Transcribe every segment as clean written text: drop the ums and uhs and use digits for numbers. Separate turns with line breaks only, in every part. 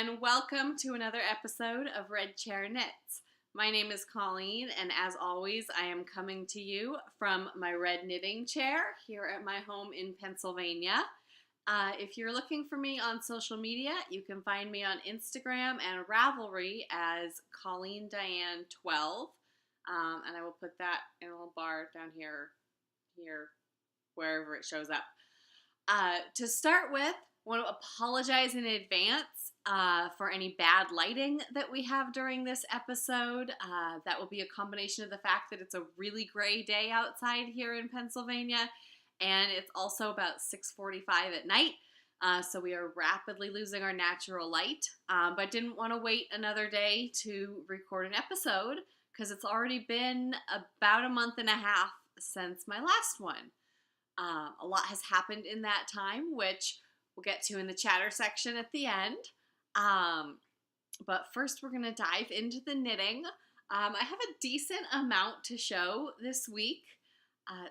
and welcome to another episode of Red Chair Knits. My name is Colleen, and as always, I am coming to you from my red knitting chair here at my home in Pennsylvania. If you're looking for me on social media, you can find me on Instagram and Ravelry as Colleen Diane 12, and I will put that in a little bar down here, wherever it shows up. To start with, I want to apologize in advance for any bad lighting that we have during this episode. That will be a combination of the fact that it's a really gray day outside here in Pennsylvania, and it's also about 6:45 at night, so we are rapidly losing our natural light, but didn't want to wait another day to record an episode because it's already been about a month and a half since my last one. A lot has happened in that time, which we'll get to in the chatter section at the end. But first we're going to dive into the knitting. I have a decent amount to show this week,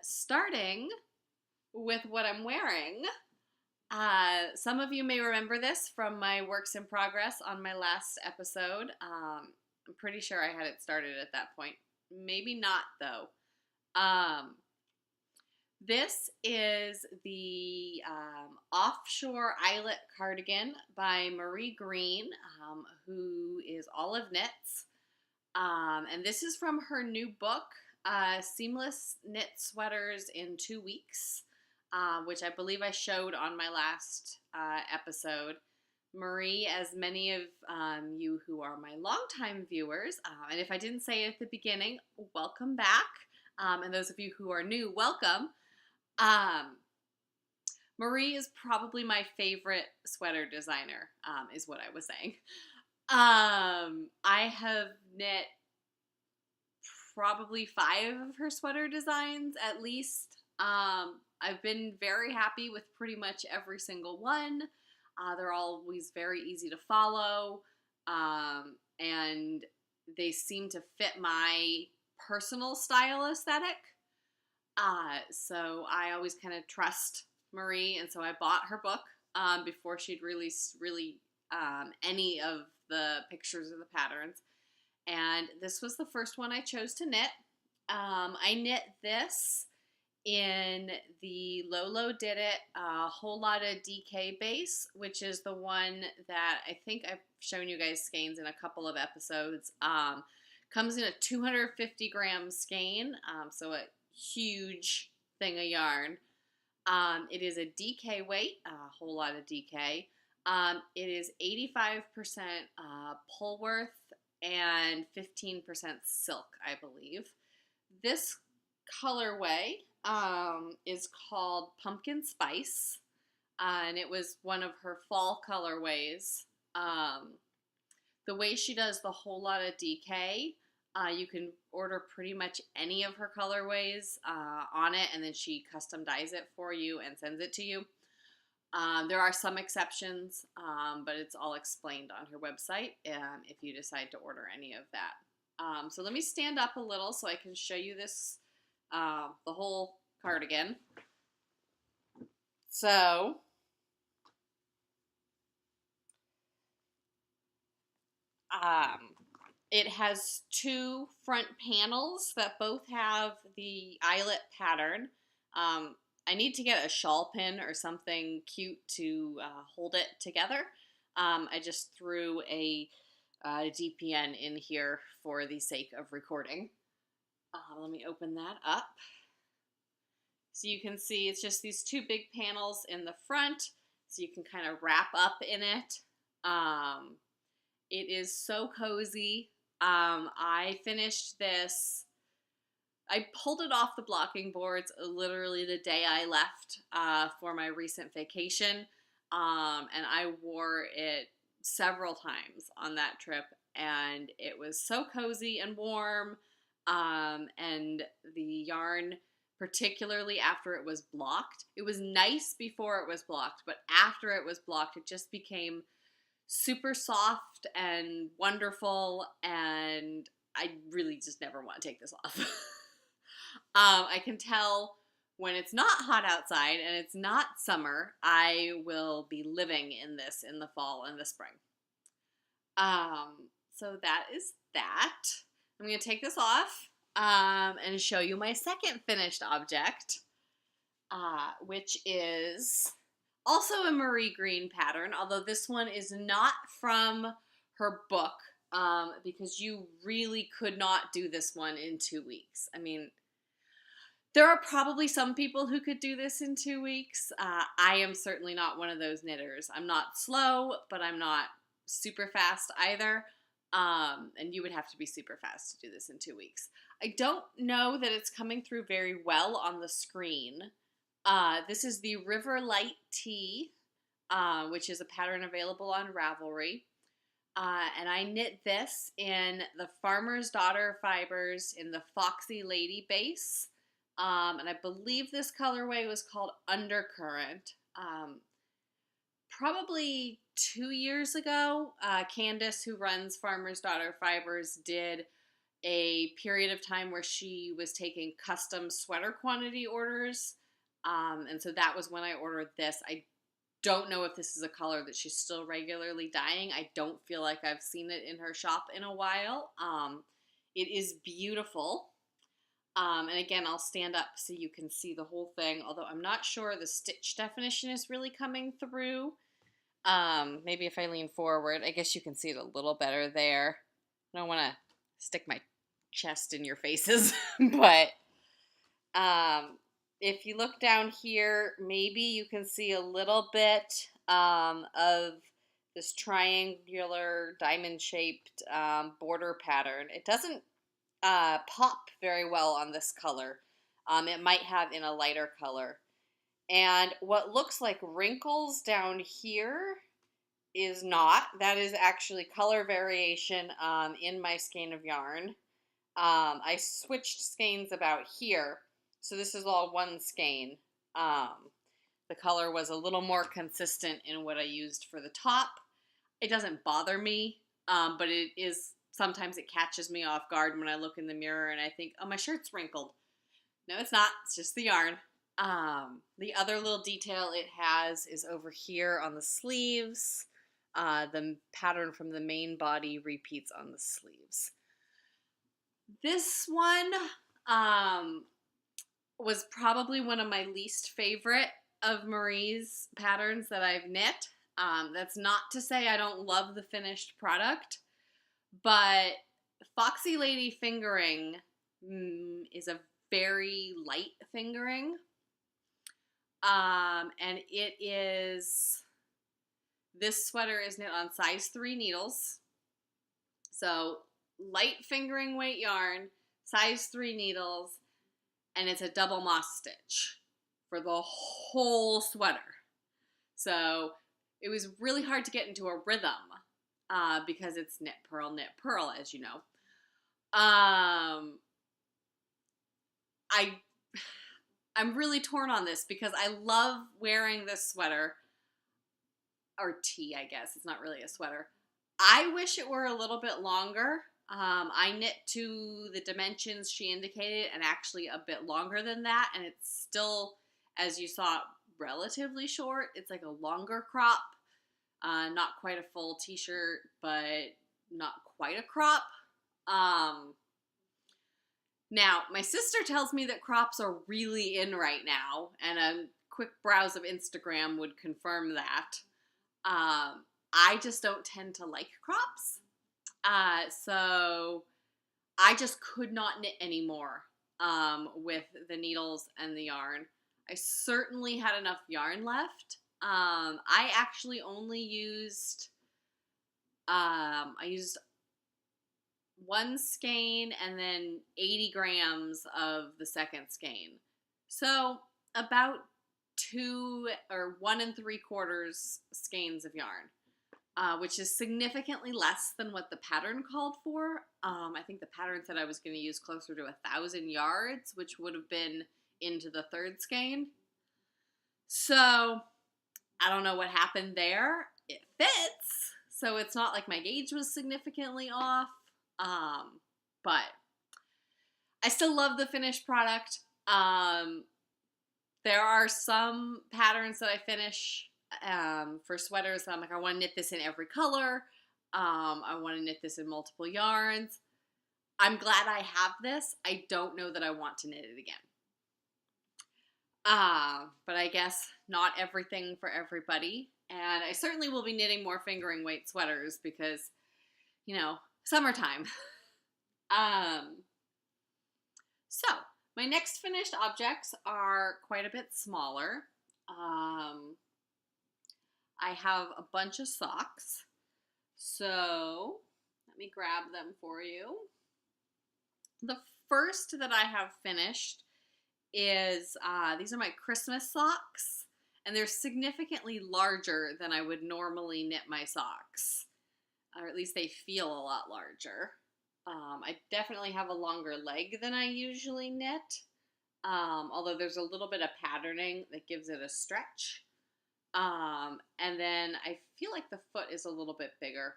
starting with what I'm wearing. Some of you may remember this from my works in progress on my last episode. I'm pretty sure I had it started at that point. Maybe not, though. This is the Offshore Eyelet Cardigan by Marie Green, who is Olive Knits. And this is from her new book, Seamless Knit Sweaters in 2 Weeks, which I believe I showed on my last episode. Marie, as many of you who are my longtime viewers, and if I didn't say it at the beginning, welcome back. And those of you who are new, welcome. Marie is probably my favorite sweater designer, is what I was saying. I have knit probably 5 of her sweater designs at least. I've been very happy with pretty much every single one. They're always very easy to follow, and they seem to fit my personal style aesthetic. So I always kind of trust Marie, and so I bought her book before she'd released really any of the pictures of the patterns, and this was the first one I chose to knit. I knit this in the Lolo Did It Whole Lotta DK base, which is the one that I think I've shown you guys skeins in a couple of episodes. Comes in a 250 gram skein, so a huge thing of yarn. It is a DK weight, a whole lot of DK. It is 85% Polworth and 15% silk, I believe. This colorway is called Pumpkin Spice, and it was one of her fall colorways. The way she does the whole lot of DK, you can order pretty much any of her colorways on it, and then she custom dyes it for you and sends it to you. There are some exceptions, but it's all explained on her website if you decide to order any of that. So let me stand up a little so I can show you this, the whole cardigan. So it has 2 front panels that both have the eyelet pattern. I need to get a shawl pin or something cute to hold it together. I just threw a DPN in here for the sake of recording. Let me open that up. So you can see it's just these 2 big panels in the front, so you can kind of wrap up in it. It is so cozy. I finished this, I pulled it off the blocking boards literally the day I left for my recent vacation, and I wore it several times on that trip, and it was so cozy and warm, and the yarn, particularly after it was blocked, it was nice before it was blocked, but after it was blocked, it just became super soft and wonderful, and I really just never want to take this off. I can tell when it's not hot outside and it's not summer, I will be living in this in the fall and the spring. So that is that. I'm going to take this off and show you my second finished object, which is also a Marie Green pattern, although this one is not from her book, because you really could not do this one in 2 weeks. I mean, there are probably some people who could do this in 2 weeks. I am certainly not one of those knitters. I'm not slow, but I'm not super fast either. And you would have to be super fast to do this in 2 weeks. I don't know that it's coming through very well on the screen. This is the River Light Tea, which is a pattern available on Ravelry. And I knit this in the Farmer's Daughter fibers in the Foxy Lady base. And I believe this colorway was called Undercurrent. Probably 2 years ago, Candace, who runs Farmer's Daughter Fibers, did a period of time where she was taking custom sweater quantity orders. And so that was when I ordered this. I don't know if this is a color that she's still regularly dyeing. I don't feel like I've seen it in her shop in a while. It is beautiful. And again, I'll stand up so you can see the whole thing, although I'm not sure the stitch definition is really coming through. Maybe if I lean forward, I guess you can see it a little better there. I don't want to stick my chest in your faces, but if you look down here, maybe you can see a little bit of this triangular diamond-shaped border pattern. It doesn't pop very well on this color. It might have in a lighter color. And what looks like wrinkles down here is not. That is actually color variation in my skein of yarn. I switched skeins about here, so this is all one skein. The color was a little more consistent in what I used for the top. It doesn't bother me, but it is, sometimes it catches me off guard when I look in the mirror and I think, oh, my shirt's wrinkled. No, it's not. It's just the yarn. The other little detail it has is over here on the sleeves. The pattern from the main body repeats on the sleeves. This one was probably one of my least favorite of Marie's patterns that I've knit. That's not to say I don't love the finished product, but Foxy Lady fingering is a very light fingering. And it is, this sweater is knit on size 3 needles. So light fingering weight yarn, size 3 needles, and it's a double moss stitch for the whole sweater. So it was really hard to get into a rhythm because it's knit, purl, as you know. I'm really torn on this because I love wearing this sweater, or tee, I guess. It's not really a sweater. I wish it were a little bit longer. I knit to the dimensions she indicated and actually a bit longer than that, and it's still, as you saw, relatively short. It's like a longer crop, not quite a full t-shirt, but not quite a crop. Now, my sister tells me that crops are really in right now, and a quick browse of Instagram would confirm that. I just don't tend to like crops, so I just could not knit anymore with the needles and the yarn. I certainly had enough yarn left. I actually only used, I used 1 skein and then 80 grams of the second skein. So about 2 or 1 3/4 skeins of yarn, which is significantly less than what the pattern called for. I think the pattern said I was going to use closer to 1,000 yards, which would have been into the 3rd skein. So I don't know what happened there. It fits, so it's not like my gauge was significantly off. But I still love the finished product. There are some patterns that I finish for sweaters that I'm like, I want to knit this in every color. I want to knit this in multiple yarns. I'm glad I have this. I don't know that I want to knit it again. But I guess not everything for everybody. And I certainly will be knitting more fingering weight sweaters because, you know, summertime. So my next finished objects are quite a bit smaller. I have a bunch of socks. So let me grab them for you. The first that I have finished is, these are my Christmas socks, and they're significantly larger than I would normally knit my socks, or at least they feel a lot larger. I definitely have a longer leg than I usually knit, although there's a little bit of patterning that gives it a stretch. And then I feel like the foot is a little bit bigger.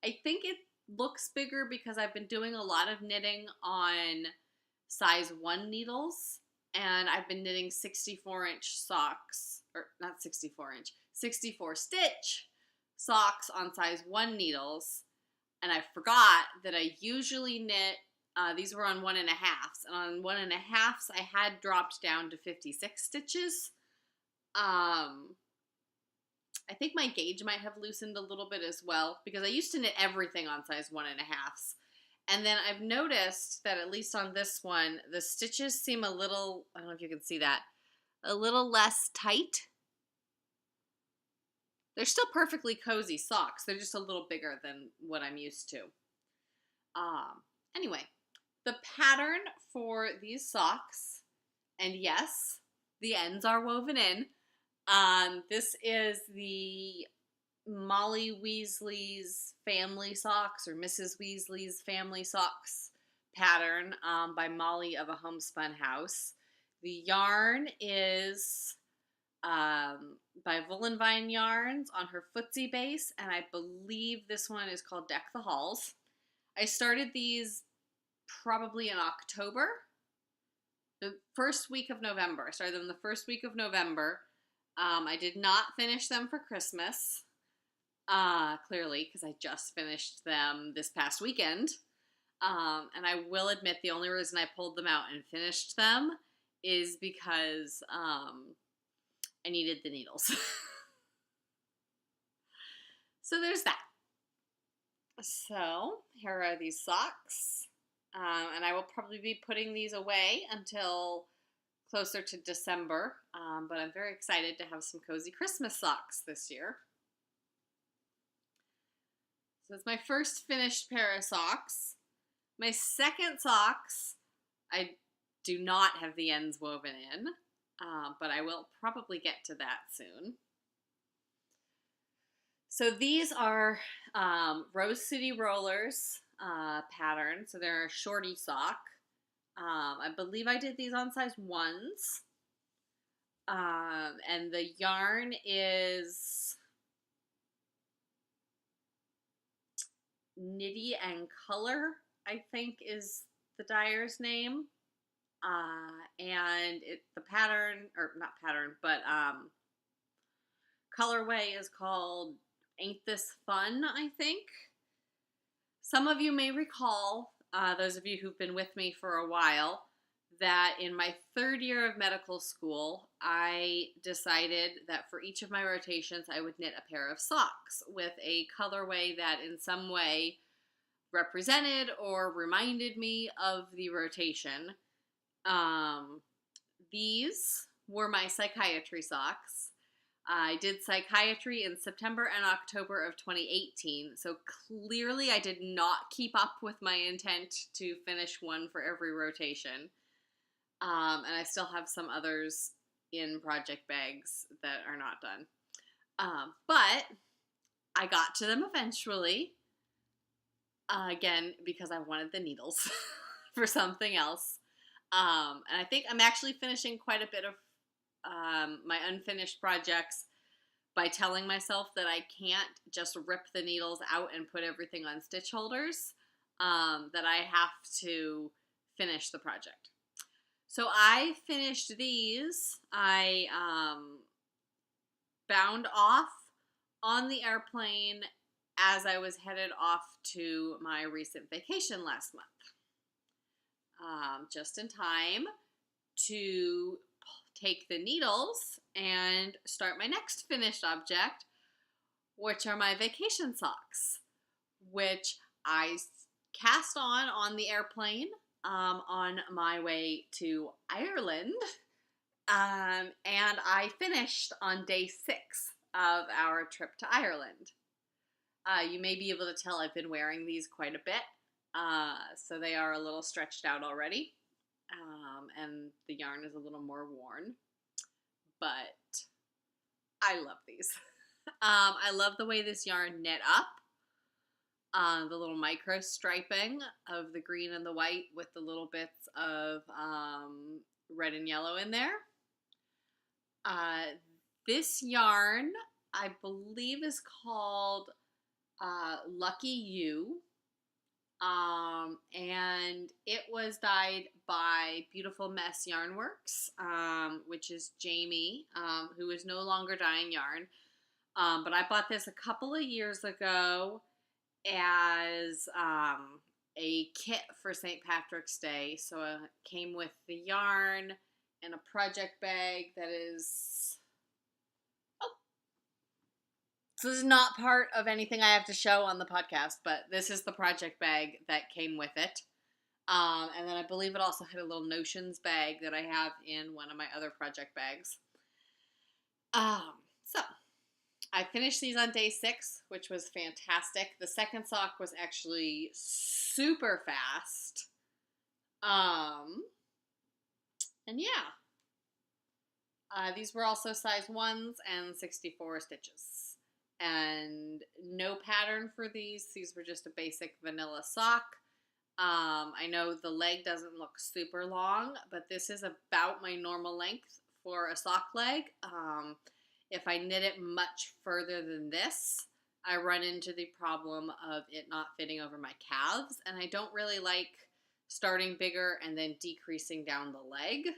I think it looks bigger because I've been doing a lot of knitting on size 1 needles, and I've been knitting 64-inch socks, or not 64-inch, 64-stitch socks on size 1 needles, and I forgot that I usually knit, these were on 1.5s, and on 1.5s I had dropped down to 56 stitches. I think my gauge might have loosened a little bit as well, because I used to knit everything on size 1.5s. And then I've noticed that at least on this one, the stitches seem a little, I don't know if you can see that, a little less tight. They're still perfectly cozy socks. They're just a little bigger than what I'm used to. Anyway, the pattern for these socks, and yes, the ends are woven in. This is the Molly Weasley's Family Socks, or Mrs. Weasley's Family Socks pattern, by Molly of A Homespun House. The yarn is by Woolenvine Yarns on her Footsie base, and I believe this one is called Deck the Halls. I started these probably in October, the first week of November. I started them the first week of November. I did not finish them for Christmas, clearly, because I just finished them this past weekend. And I will admit the only reason I pulled them out and finished them is because I needed the needles. So there's that. So here are these socks. And I will probably be putting these away until closer to December, but I'm very excited to have some cozy Christmas socks this year. So it's my first finished pair of socks. My second socks, I do not have the ends woven in, but I will probably get to that soon. So these are Rose City Rollers pattern, so they're a shorty sock. I believe I did these on size 1s. And the yarn is Knitty and Color, I think is the dyer's name. And the pattern, or not pattern, but colorway is called Ain't This Fun, I think. Some of you may recall, those of you who've been with me for a while, that in my 3rd year of medical school, I decided that for each of my rotations, I would knit a pair of socks with a colorway that in some way represented or reminded me of the rotation. These were my psychiatry socks. I did psychiatry in September and October of 2018, so clearly I did not keep up with my intent to finish one for every rotation. And I still have some others in project bags that are not done. But I got to them eventually, again, because I wanted the needles for something else. And I think I'm actually finishing quite a bit of my unfinished projects by telling myself that I can't just rip the needles out and put everything on stitch holders, that I have to finish the project. So I finished these. I bound off on the airplane as I was headed off to my recent vacation last month. Just in time to take the needles and start my next finished object, which are my vacation socks, which I cast on the airplane on my way to Ireland, and I finished on day 6 of our trip to Ireland. You may be able to tell I've been wearing these quite a bit, so they are a little stretched out already, and the yarn is a little more worn, but I love these. I love the way this yarn knit up. The little micro striping of the green and the white with the little bits of red and yellow in there. This yarn, I believe, is called Lucky You, and it was dyed by Beautiful Mess Yarn Works, which is Jamie, who is no longer dyeing yarn. But I bought this a couple of years ago as a kit for St. Patrick's Day. So it came with the yarn and a project bag that is... Oh. So this is not part of anything I have to show on the podcast, but this is the project bag that came with it. And then I believe it also had a little Notions bag that I have in one of my other project bags. So I finished these on day 6, which was fantastic. The second sock was actually super fast. And yeah. These were also size 1s and 64 stitches. And no pattern for these. These were just a basic vanilla sock. I know the leg doesn't look super long, but this is about my normal length for a sock leg. If I knit it much further than this, I run into the problem of it not fitting over my calves, and I don't really like starting bigger and then decreasing down the leg.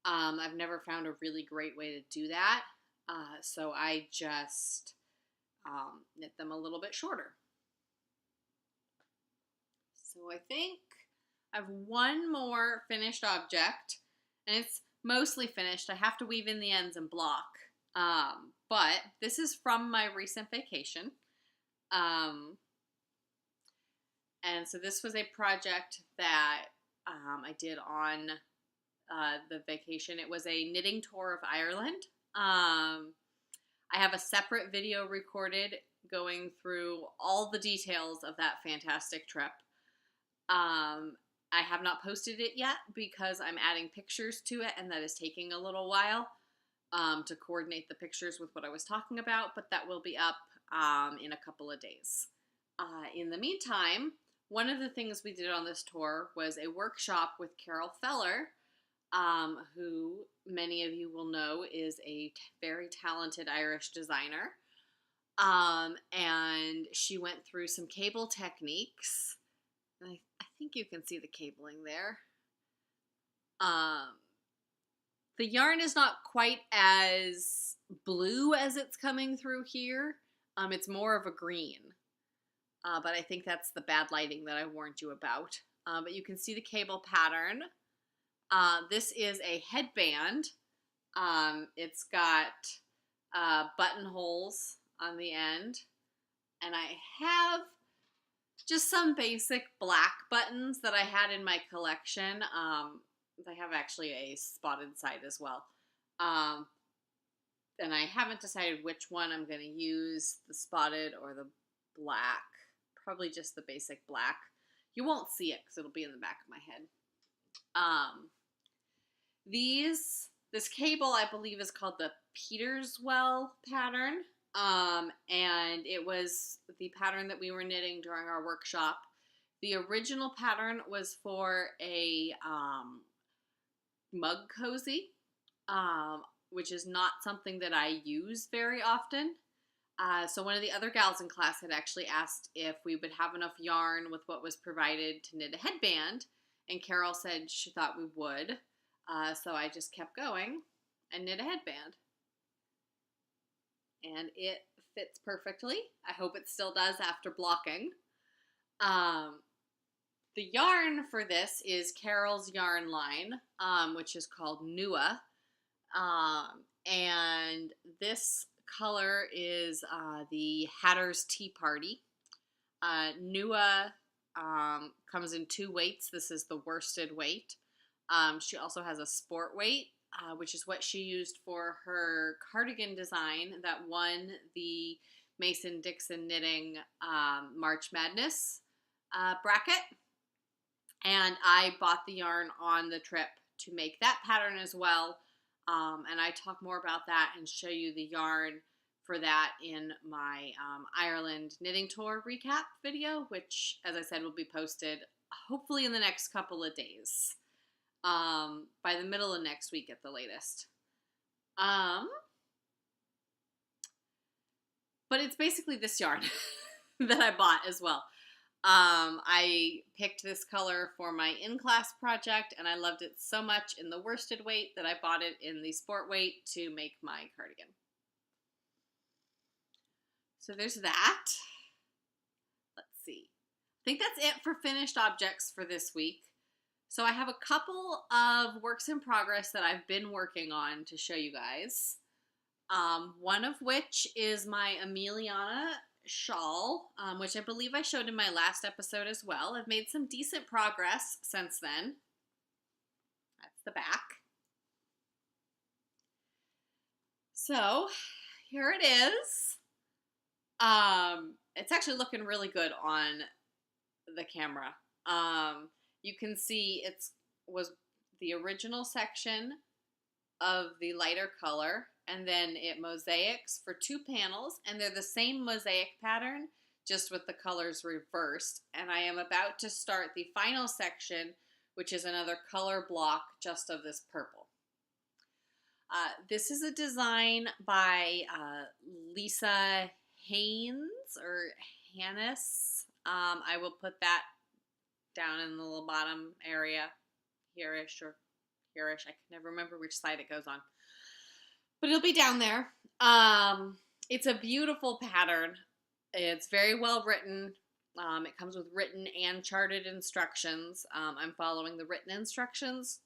I've never found a really great way to do that, so I just knit them a little bit shorter. So I think I have one more finished object, and it's mostly finished. I have to weave in the ends and block. But this is from my recent vacation. And so this was a project that I did on the vacation. It was a knitting tour of Ireland. I have a separate video recorded going through all the details of that fantastic trip. I have not posted it yet because I'm adding pictures to it, and that is taking a little while to coordinate the pictures with what I was talking about, but that will be up in a couple of days. In the meantime, one of the things we did on this tour was a workshop with Carol Feller, who many of you will know is a very talented Irish designer. And she went through some cable techniques. I think you can see the cabling there. The yarn is not quite as blue as it's coming through here. It's more of a green. But I think that's the bad lighting that I warned you about. But you can see the cable pattern. This is a headband. It's got buttonholes on the end. And I have just some basic black buttons that I had in my collection. I have actually a spotted side as well. And I haven't decided which one I'm going to use, the spotted or the black. Probably just the basic black. You won't see it because it'll be in the back of my head. This cable, I believe, is called the Peterswell pattern. And it was the pattern that we were knitting during our workshop. The original pattern was for a mug cozy, which is not something that I use very often. So one of the other gals in class had actually asked if we would have enough yarn with what was provided to knit a headband, and Carol said she thought we would. So I just kept going and knit a headband. And it fits perfectly. I hope it still does after blocking. The yarn for this is Carol's yarn line, which is called Nua. And this color is the Hatter's Tea Party. Nua comes in 2 weights. This is the worsted weight. She also has a sport weight, which is what she used for her cardigan design that won the Mason-Dixon Knitting March Madness bracket. And I bought the yarn on the trip to make that pattern as well. And I talk more about that and show you the yarn for that in my Ireland knitting tour recap video, which, as I said, will be posted hopefully in the next couple of days, by the middle of next week at the latest. But it's basically this yarn that I bought as well. I picked this color for my in-class project, and I loved it so much in the worsted weight that I bought it in the sport weight to make my cardigan. So there's that. Let's see. I think that's it for finished objects for this week. So I have a couple of works in progress that I've been working on to show you guys. One of which is my Emiliana shawl, which I believe I showed in my last episode as well. I've made some decent progress since then. That's the back. So here it is. It's actually looking really good on the camera. You can see it was the original section of the lighter color, and then it mosaics for 2 panels, and they're the same mosaic pattern, just with the colors reversed. And I am about to start the final section, which is another color block just of this purple. This is a design by Lisa Haynes or Hannes. I will put that down in the little bottom area, here-ish or here-ish. I can never remember which side it goes on, but it'll be down there. It's a beautiful pattern. It's very well written. It comes with written and charted instructions. I'm following the written instructions.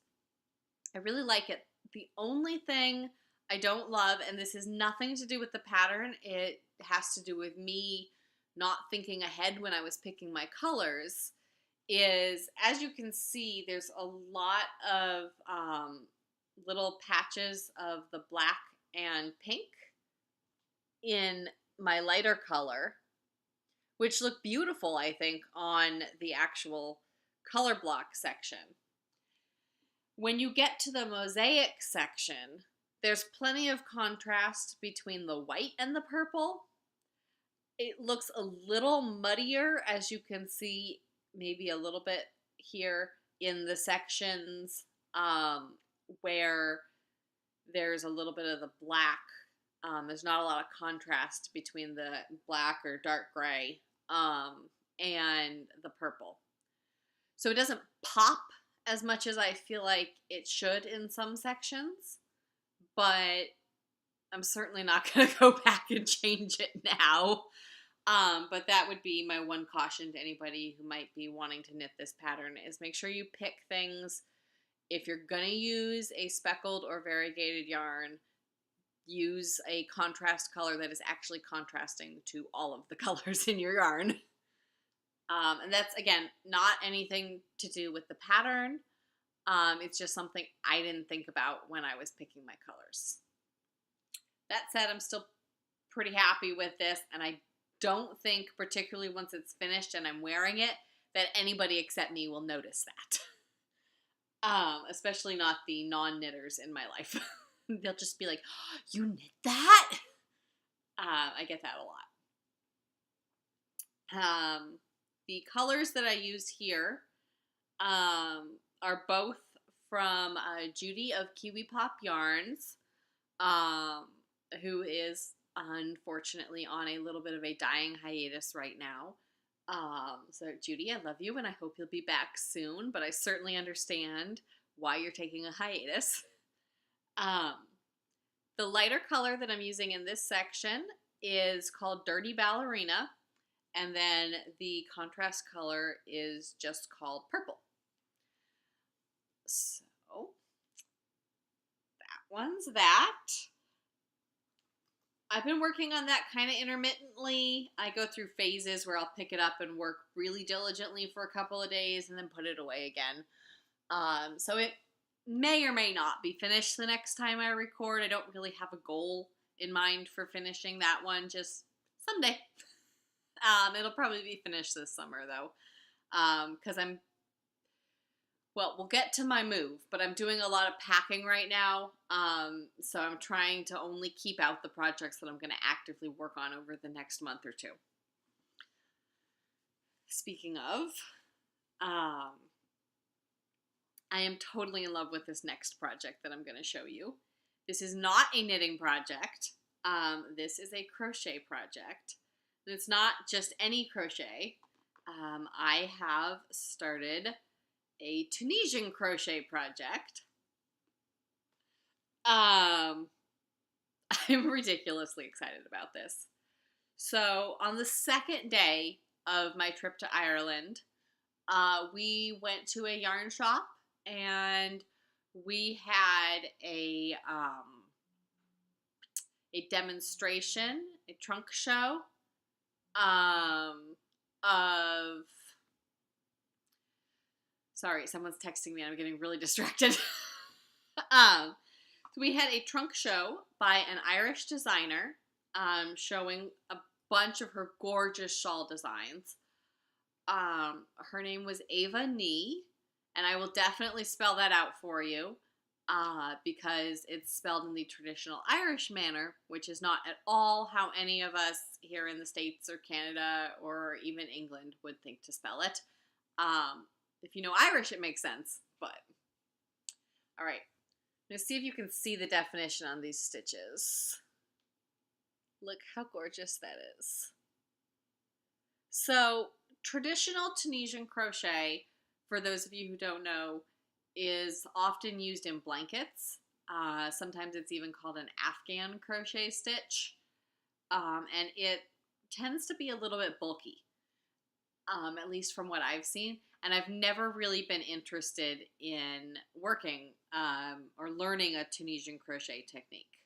I really like it. The only thing I don't love, and this has nothing to do with the pattern, it has to do with me not thinking ahead when I was picking my colors, is, as you can see, there's a lot of little patches of the black and pink in my lighter color, which look beautiful, I think, on the actual color block section. When you get to the mosaic section, there's plenty of contrast between the white and the purple. It looks a little muddier, as you can see, maybe a little bit here in the sections where there's a little bit of the black. There's not a lot of contrast between the black or dark gray and the purple. So it doesn't pop as much as I feel like it should in some sections, but I'm certainly not going to go back and change it now. But that would be my one caution to anybody who might be wanting to knit this pattern, is make sure you pick things. If you're going to use a speckled or variegated yarn, use a contrast color that is actually contrasting to all of the colors in your yarn. And that's, again, not anything to do with the pattern. It's just something I didn't think about when I was picking my colors. That said, I'm still pretty happy with this, and I don't think, particularly once it's finished and I'm wearing it, that anybody except me will notice that. Especially not the non-knitters in my life. They'll just be like, oh, you knit that? I get that a lot. The colors that I use here are both from Judy of Kiwi Pop Yarns, who is unfortunately on a little bit of a dying hiatus right now. So Judy, I love you and I hope you'll be back soon, but I certainly understand why you're taking a hiatus. The lighter color that I'm using in this section is called Dirty Ballerina, and then the contrast color is just called Purple. So that one's that. I've been working on that kind of intermittently. I go through phases where I'll pick it up and work really diligently for a couple of days and then put it away again. So it may or may not be finished the next time I record. I don't really have a goal in mind for finishing that one, just someday. It'll probably be finished this summer though, because we'll get to my move, but I'm doing a lot of packing right now, so I'm trying to only keep out the projects that I'm going to actively work on over the next month or two. Speaking of, I am totally in love with this next project that I'm going to show you. This is not a knitting project. This is a crochet project. And it's not just any crochet. I have started a Tunisian crochet project. I'm ridiculously excited about this. So on the second day of my trip to Ireland, we went to a yarn shop and we had a demonstration, a trunk show of... Sorry, someone's texting me and I'm getting really distracted. So we had a trunk show by an Irish designer showing a bunch of her gorgeous shawl designs. Her name was Ava Nee, and I will definitely spell that out for you because it's spelled in the traditional Irish manner, which is not at all how any of us here in the States or Canada or even England would think to spell it. If you know Irish, it makes sense, but... All right, I'm going to see if you can see the definition on these stitches. Look how gorgeous that is. So, traditional Tunisian crochet, for those of you who don't know, is often used in blankets. Sometimes it's even called an Afghan crochet stitch. And it tends to be a little bit bulky, at least from what I've seen. And I've never really been interested in working or learning a Tunisian crochet technique.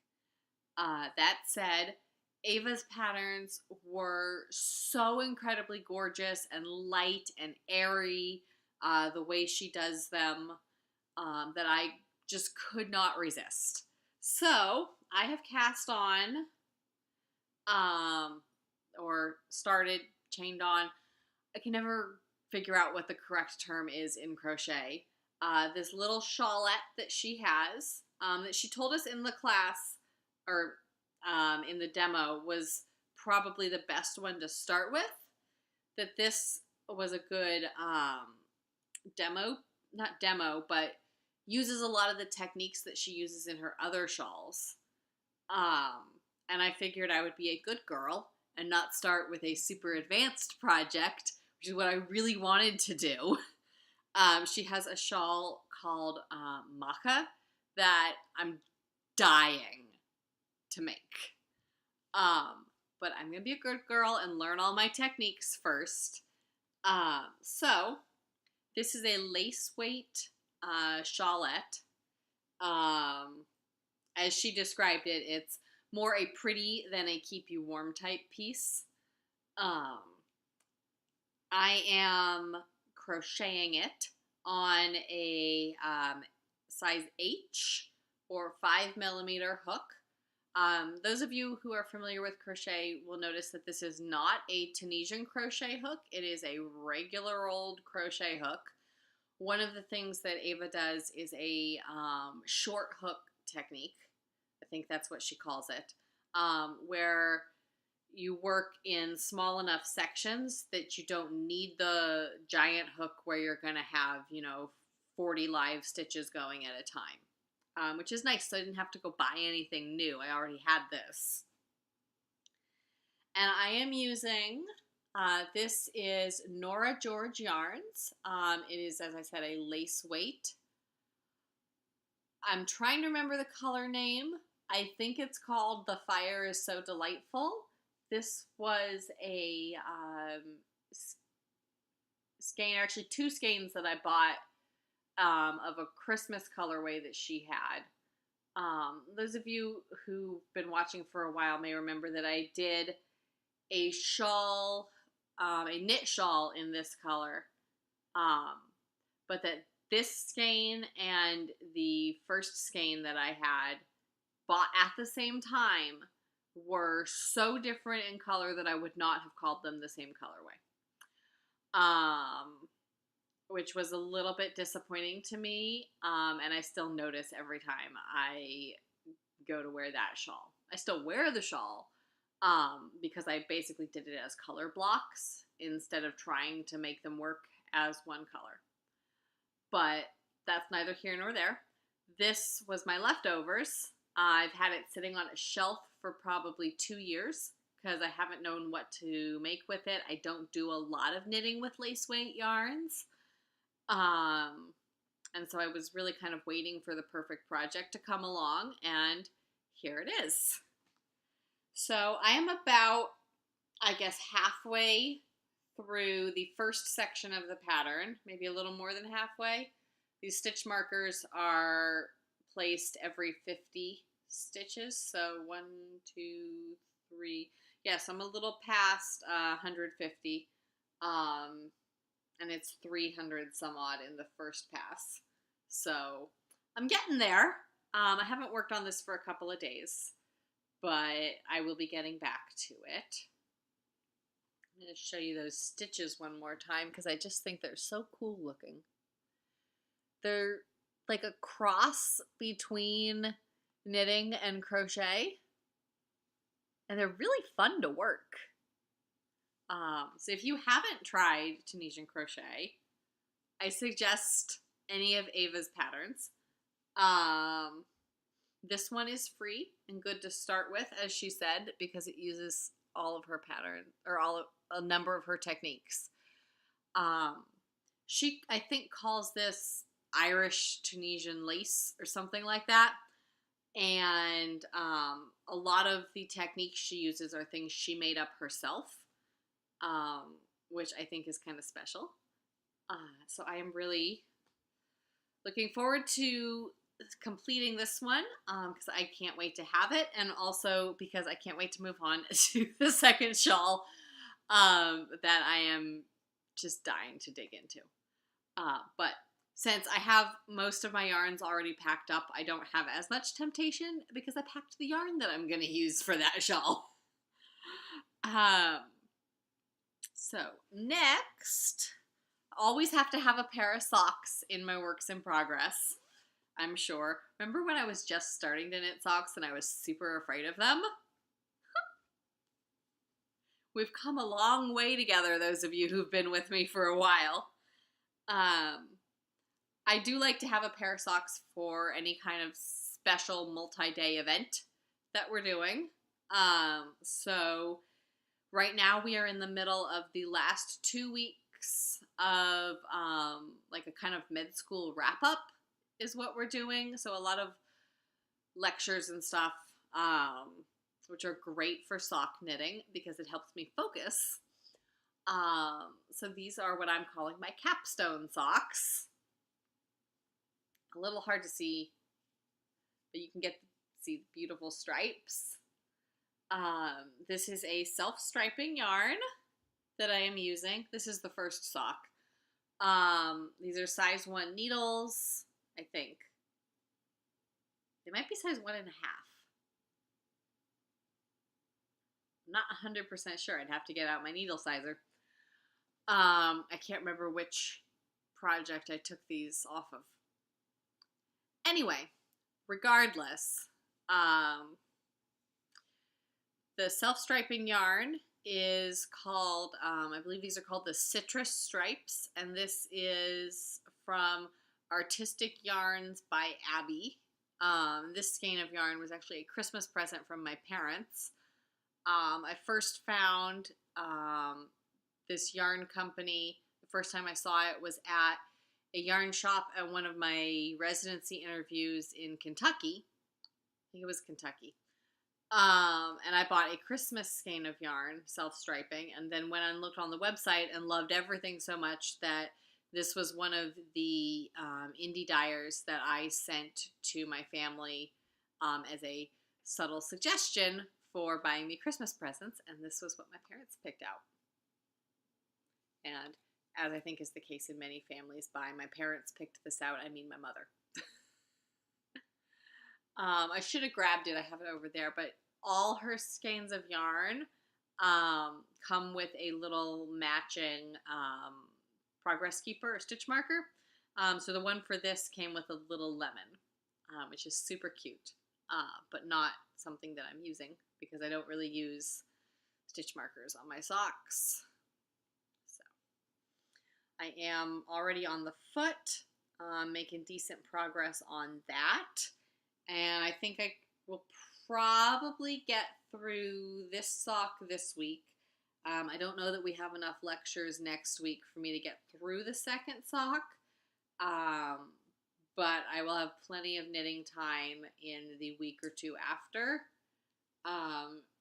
That said, Ava's patterns were so incredibly gorgeous and light and airy, the way she does them, that I just could not resist. So I have cast on, or started, chained on. I can never figure out what the correct term is in crochet. This little shawlette that she has, that she told us in the class, or in the demo, was probably the best one to start with. That this was a good but uses a lot of the techniques that she uses in her other shawls. And I figured I would be a good girl and not start with a super advanced project, which is what I really wanted to do. She has a shawl called Maca that I'm dying to make. But I'm going to be a good girl and learn all my techniques first. So this is a lace weight shawlette. As she described it, it's more a pretty than a keep you warm type piece. I am crocheting it on a size H or 5mm hook. Those of you who are familiar with crochet will notice that this is not a Tunisian crochet hook. It is a regular old crochet hook. One of the things that Ava does is a short hook technique. I think that's what she calls it, where you work in small enough sections that you don't need the giant hook where you're going to have, 40 live stitches going at a time, which is nice, so I didn't have to go buy anything new. I already had this. And I am using, this is Nora George Yarns. It is, as I said, a lace weight. I'm trying to remember the color name. I think it's called The Fire is So Delightful. This was a skein, actually two skeins that I bought of a Christmas colorway that she had. Those of you who've been watching for a while may remember that I did a shawl, a knit shawl in this color, but that this skein and the first skein that I had bought at the same time were so different in color that I would not have called them the same colorway. Which was a little bit disappointing to me, and I still notice every time I go to wear that shawl. I still wear the shawl, because I basically did it as color blocks instead of trying to make them work as one color. But that's neither here nor there. This was my leftovers. I've had it sitting on a shelf for probably 2 years because I haven't known what to make with it. I don't do a lot of knitting with lace weight yarns. And so I was really kind of waiting for the perfect project to come along, and here it is. So I am about, I guess, halfway through the first section of the pattern, maybe a little more than halfway. These stitch markers are placed every 50 stitches, so 1, 2, 3. Yes, I'm a little past 150, and it's 300 some odd in the first pass. So I'm getting there. I haven't worked on this for a couple of days, but I will be getting back to it. I'm going to show you those stitches one more time because I just think they're so cool looking. They're like a cross between knitting and crochet, and they're really fun to work. So if you haven't tried Tunisian crochet, I suggest any of Ava's patterns. This one is free and good to start with, as she said, because it uses all of her pattern, or a number of her techniques. She, I think, calls this Irish Tunisian lace or something like that. And a lot of the techniques she uses are things she made up herself, which I think is kind of special. So I am really looking forward to completing this one, because I can't wait to have it, and also because I can't wait to move on to the second shawl that I am just dying to dig into. But since I have most of my yarns already packed up, I don't have as much temptation because I packed the yarn that I'm going to use for that shawl. So next, always have to have a pair of socks in my works in progress, I'm sure. Remember when I was just starting to knit socks and I was super afraid of them? We've come a long way together, those of you who've been with me for a while. I do like to have a pair of socks for any kind of special multi-day event that we're doing. So right now we are in the middle of the last 2 weeks of like a kind of med-school wrap-up is what we're doing. So a lot of lectures and stuff, which are great for sock knitting because it helps me focus. So these are what I'm calling my capstone socks. A little hard to see, but you can see the beautiful stripes. This is a self-striping yarn that I am using. This is the first sock. These are size 1 needles, I think. They might be size 1.5. I'm not 100% sure. I'd have to get out my needle sizer. I can't remember which project I took these off of. Anyway, regardless, the self-striping yarn is called, I believe these are called the Citrus Stripes, and this is from Artistic Yarns by Abby. This skein of yarn was actually a Christmas present from my parents. I first found this yarn company, the first time I saw it was at a yarn shop at one of my residency interviews in Kentucky. I think it was Kentucky. And I bought a Christmas skein of yarn, self-striping, and then went and looked on the website and loved everything so much that this was one of the indie dyers that I sent to my family as a subtle suggestion for buying me Christmas presents, and this was what my parents picked out. And as I think is the case in many families, by my parents picked this out, I mean my mother. I should have grabbed it. I have it over there, but all her skeins of yarn come with a little matching progress keeper or stitch marker. So the one for this came with a little lemon, which is super cute, but not something that I'm using because I don't really use stitch markers on my socks. So I am already on the foot, making decent progress on that. And I think I will probably get through this sock this week. I don't know that we have enough lectures next week for me to get through the second sock, but I will have plenty of knitting time in the week or two after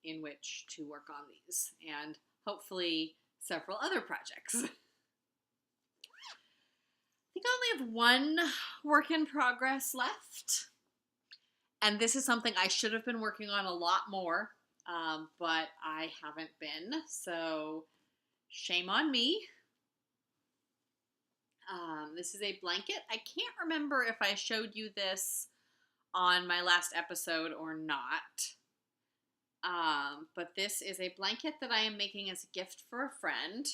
in which to work on these, and hopefully several other projects. I think I only have one work in progress left. And this is something I should have been working on a lot more, but I haven't been, so shame on me. This is a blanket. I can't remember if I showed you this on my last episode or not, but this is a blanket that I am making as a gift for a friend.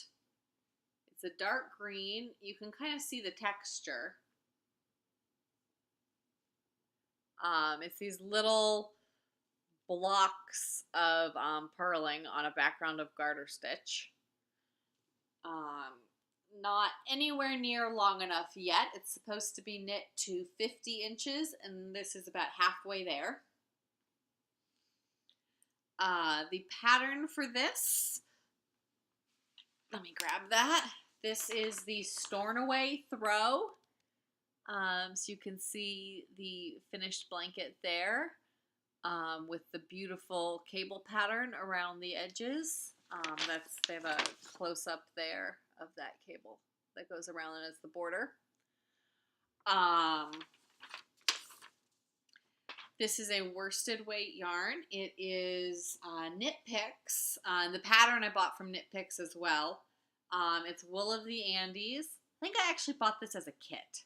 It's a dark green. You can kind of see the texture. It's these little blocks of purling on a background of garter stitch. Not anywhere near long enough yet. It's supposed to be knit to 50 inches, and this is about halfway there. The pattern for this, let me grab that. This is the Stornoway Throw. So you can see the finished blanket there with the beautiful cable pattern around the edges. They have a close-up there of that cable that goes around it as the border. This is a worsted weight yarn. It is Knit Picks. The pattern I bought from Knit Picks as well. It's Wool of the Andes. I think I actually bought this as a kit.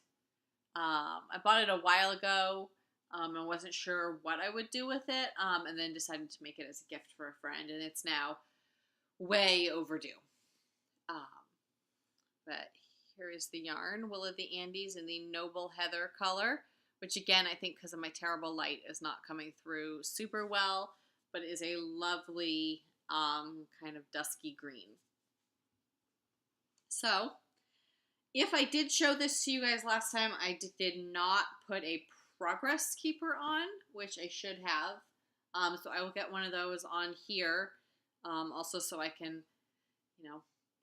I bought it a while ago. I wasn't sure what I would do with it, and then decided to make it as a gift for a friend, and it's now way overdue. But here is the yarn, Wool of the Andes in the Noble Heather color, which again, I think because of my terrible light is not coming through super well, but is a lovely kind of dusky green. So, if I did show this to you guys last time, I did not put a progress keeper on, which I should have. So I will get one of those on here, also so I can,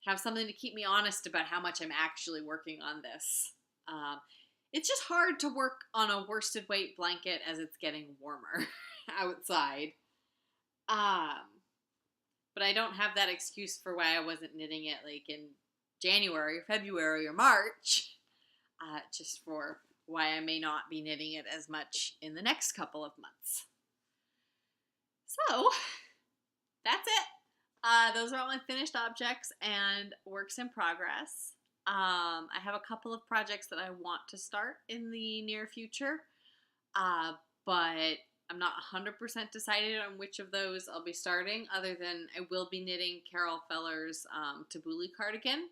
have something to keep me honest about how much I'm actually working on this. It's just hard to work on a worsted weight blanket as it's getting warmer outside. But I don't have that excuse for why I wasn't knitting it like in January, February, or March, just for why I may not be knitting it as much in the next couple of months. So, that's it. Those are all my finished objects and works in progress. I have a couple of projects that I want to start in the near future, but I'm not 100% decided on which of those I'll be starting, other than I will be knitting Carol Feller's Tabbouleh cardigan.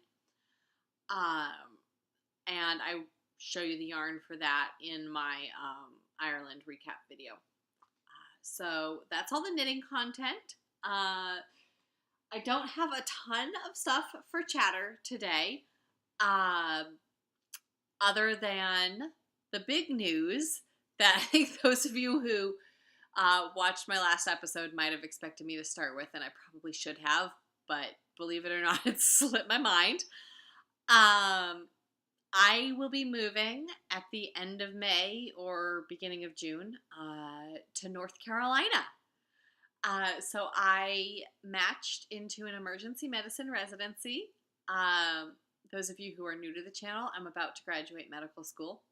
And I show you the yarn for that in my Ireland recap video. So that's all the knitting content. I don't have a ton of stuff for chatter today, other than the big news that I think those of you who watched my last episode might have expected me to start with, and I probably should have, but believe it or not, it slipped my mind. I will be moving at the end of May or beginning of June to North Carolina. So I matched into an emergency medicine residency. Those of you who are new to the channel, I'm about to graduate medical school.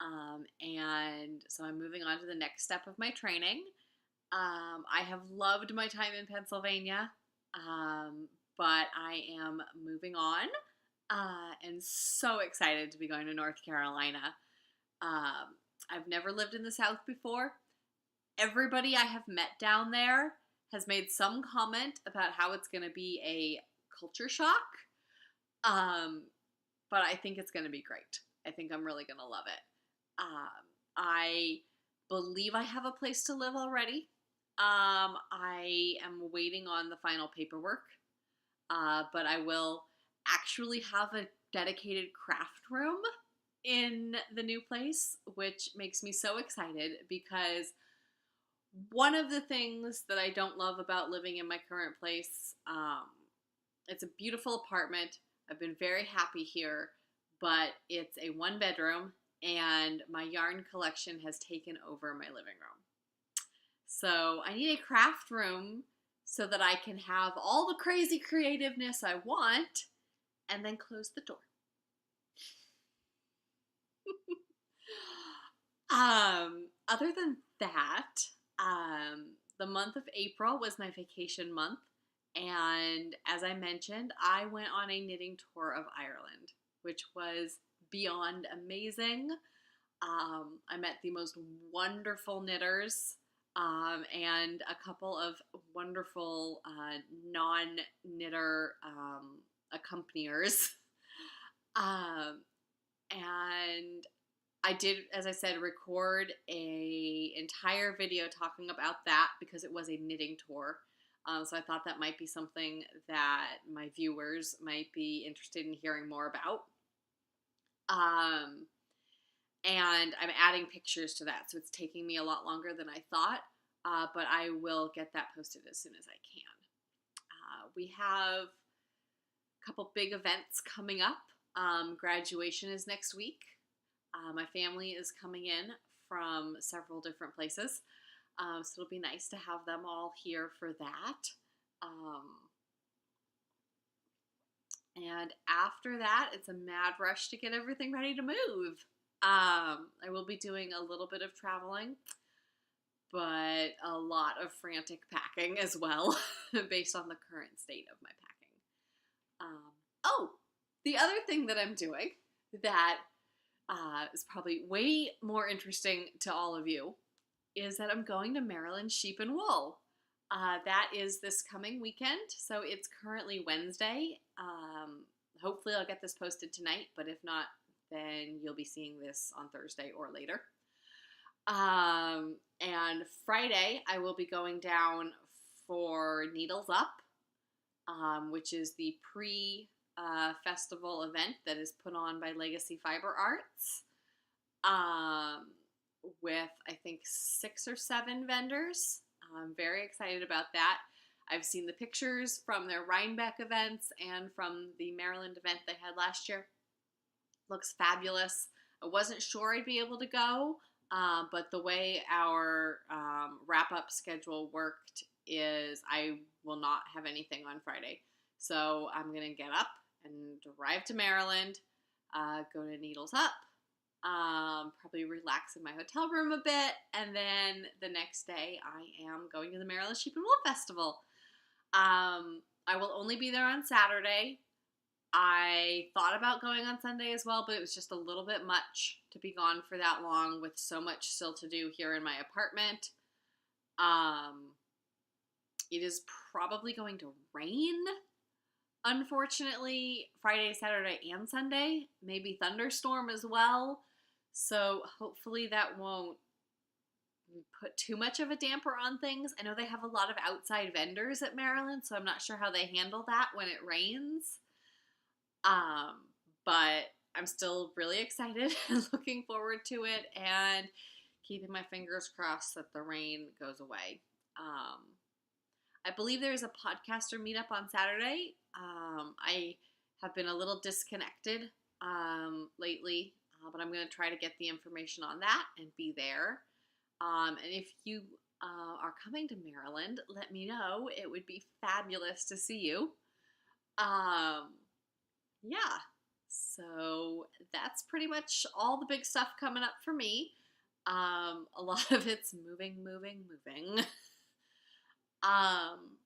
And so I'm moving on to the next step of my training. I have loved my time in Pennsylvania, but I am moving on and so excited to be going to North Carolina. I've never lived in the South before. Everybody I have met down there has made some comment about how it's going to be a culture shock. But I think it's going to be great. I think I'm really going to love it. I believe I have a place to live already. I am waiting on the final paperwork, but I will actually have a dedicated craft room in the new place, which makes me so excited because one of the things that I don't love about living in my current place, it's a beautiful apartment. I've been very happy here, but it's a 1-bedroom and my yarn collection has taken over my living room. So I need a craft room so that I can have all the crazy creativeness I want and then close the door. Other than that, the month of April was my vacation month. And as I mentioned, I went on a knitting tour of Ireland, which was beyond amazing. I met the most wonderful knitters and a couple of wonderful non-knitter accompaniers. And I did, as I said, record a entire video talking about that because it was a knitting tour. So I thought that might be something that my viewers might be interested in hearing more about. And I'm adding pictures to that, so it's taking me a lot longer than I thought, but I will get that posted as soon as I can. We have a couple big events coming up. Graduation is next week. My family is coming in from several different places, so it'll be nice to have them all here for that. And after that, it's a mad rush to get everything ready to move. I will be doing a little bit of traveling, but a lot of frantic packing as well, based on the current state of my packing. Oh, the other thing that I'm doing that is probably way more interesting to all of you is that I'm going to Maryland Sheep and Wool. That is this coming weekend, so it's currently Wednesday. Hopefully I'll get this posted tonight, but if not, then you'll be seeing this on Thursday or later. And Friday, I will be going down for Needles Up, which is the pre-festival event that is put on by Legacy Fiber Arts, with, I think, 6 or 7 vendors. I'm very excited about that. I've seen the pictures from their Rhinebeck events and from the Maryland event they had last year. Looks fabulous. I wasn't sure I'd be able to go, but the way our wrap-up schedule worked is I will not have anything on Friday. So I'm going to get up and drive to Maryland, go to Needles Up, probably relax in my hotel room a bit, and then the next day I am going to the Maryland Sheep and Wool Festival. I will only be there on Saturday. I thought about going on Sunday as well, but it was just a little bit much to be gone for that long with so much still to do here in my apartment. It is probably going to rain, unfortunately, Friday, Saturday, and Sunday. Maybe thunderstorm as well. So hopefully that won't put too much of a damper on things. I know they have a lot of outside vendors at Maryland, so I'm not sure how they handle that when it rains. But I'm still really excited and looking forward to it and keeping my fingers crossed that the rain goes away. I believe there's a podcaster meetup on Saturday. I have been a little disconnected lately, but I'm going to try to get the information on that and be there. And if you are coming to Maryland, let me know. It would be fabulous to see you. Um, yeah, so that's pretty much all the big stuff coming up for me. A lot of it's moving, moving, moving. Um,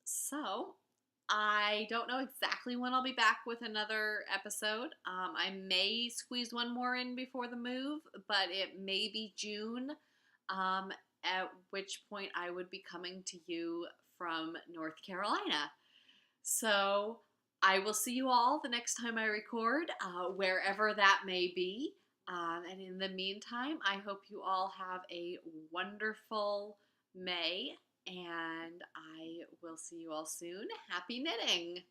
so I don't know exactly when I'll be back with another episode. I may squeeze one more in before the move, but it may be June, um, at which point I would be coming to you from North Carolina. So I will see you all the next time I record, wherever that may be. And in the meantime, I hope you all have a wonderful May, and I will see you all soon. Happy knitting!